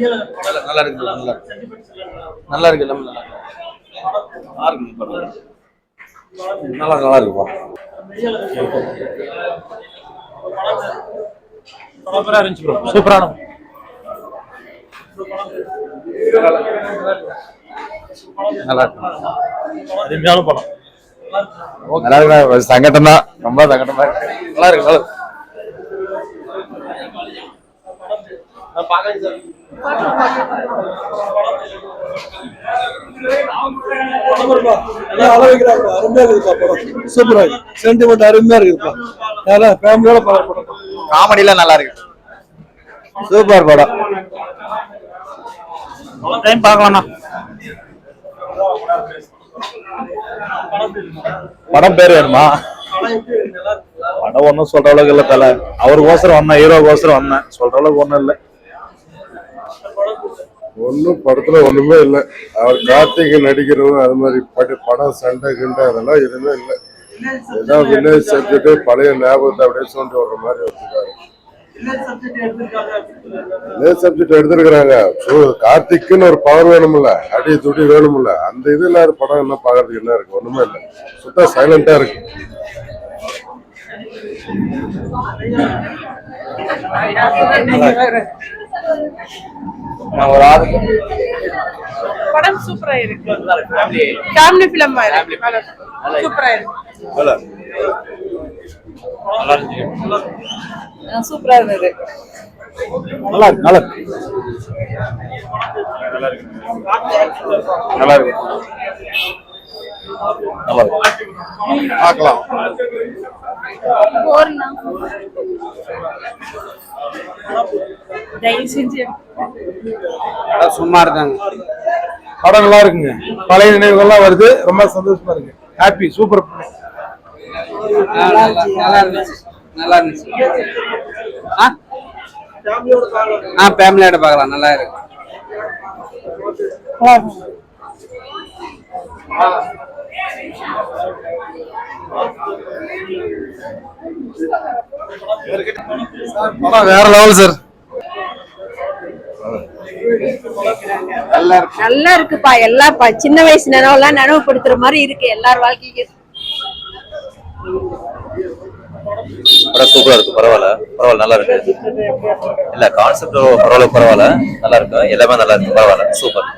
நல்லா இருக்கு, நல்லா இருக்கு, நல்லா இருக்கு, நல்லா நல்லா இருக்குப்பா. சூப்பரா இருந்துச்சு ப்ரோ, சூப்பரான நல்லா இருக்கு, அருமையான படம். நல்லா இருக்கு. சங்கடம் தான், ரொம்ப சங்கடமா இருக்கு. நல்லா இருக்கு, நல்லா இருக்கு. சூப்பரா சென்டிமெண்ட் அருமையா இருக்குப்பா. காமெடியில நல்லா இருக்கு, சூப்பர் படம். டைம் பார்க்கலாம். படம் பேர் வேணுமா? படம் ஒன்னும் சொல்ற அளவுக்கு இல்ல தல. அவருக்கோசரம் வந்தேன், ஹீரோக்கோசரம் வந்தேன், சொல்ற அளவுக்கு ஒண்ணும் இல்ல. ஒன்னும் படத்துல ஒண்ணுமே இல்லை. அவர் கார்த்திகை நடிக்கிறவங்க அது மாதிரி படம் சண்டை கிண்டை அதெல்லாம் எதுவுமே இல்லை. ஏதாவது வில்லேஜ் சப்ஜெக்ட் பழைய ஞாபகத்தை அப்படியே சோண்டி வர்ற மாதிரி வச்சிருக்காரு. வில்லேஜ் சப்ஜெக்ட் எடுத்திருக்கிறாங்க. கார்த்திக்குன்னு ஒரு பவர் வேணும்ல, அடி துடி வேணும்ல. அந்த இது இல்லாத படம் என்ன பாக்குறதுக்கு என்ன இருக்கு? ஒண்ணுமே இல்லை, சுத்தா சைலண்டா இருக்கு. படம் சூப்பரா இருக்கு. ஃபேமிலி ஃபிலிம் மாதிரி சூப்பரா இருக்கு. நல்லா இருந்துச்சு, சூப்பரா இருந்தது. நல்லா இருக்கு, நல்லா இருக்கு, நல்லா இருக்கு, நல்லா இருக்கு. பார்க்கலாம். சும்மா இருக்காங்க. படம் நல்லா இருக்குங்க, பழைய நினைவுகள்லாம் வருது, ரொம்ப சந்தோஷமா இருக்கு. Happy, super. நல்லா இருந்துச்சு, நல்லா இருந்துச்சு. ஃபேமிலியோட பார்க்கலாம், நல்லா இருக்கு. படம் வேற லெவல் சார். நல்லா இருக்குப்பா. எல்லா சின்ன வயசு நினைவெல்லாம் நினைவுபடுத்துற மாதிரி இருக்கு எல்லார் வாழ்க்கைக்கு. படம் சூப்பரா இருக்கு, பரவாயில்ல பரவாயில்ல, நல்லா இருக்கு. இல்ல கான்செப்ட் பரவாயில்ல, பரவாயில்ல, நல்லா இருக்கு, எல்லாமே நல்லா இருக்கு, பரவாயில்ல, சூப்பர்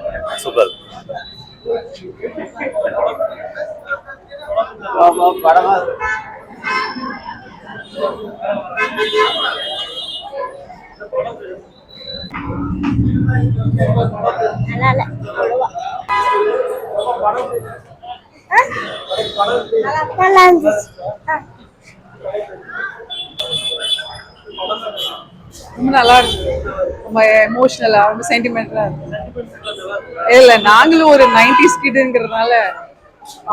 சூப்பர். ரொம்ப நல்லா இருக்கு, ரொம்ப எமோஷனலா, ரொம்ப சென்டிமெண்டலா இருக்கு. இல்ல நாங்களும் ஒரு 90s கிட்ங்கிறதுனால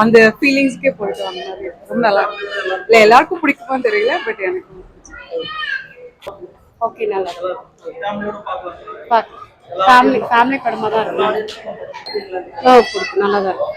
அந்த ஃபீலிங்ஸ்க்கே போயிட்டு வந்த மாதிரி ரொம்ப நல்லா இருக்கு. இல்ல எல்லாருக்கும் பிடிக்குமான்னு தெரியல, பட் எனக்கு ஓகே, நல்லா இருக்கு. ஃபேமிலி படமா தான் இருக்கு. நல்லா தான் இருக்கு.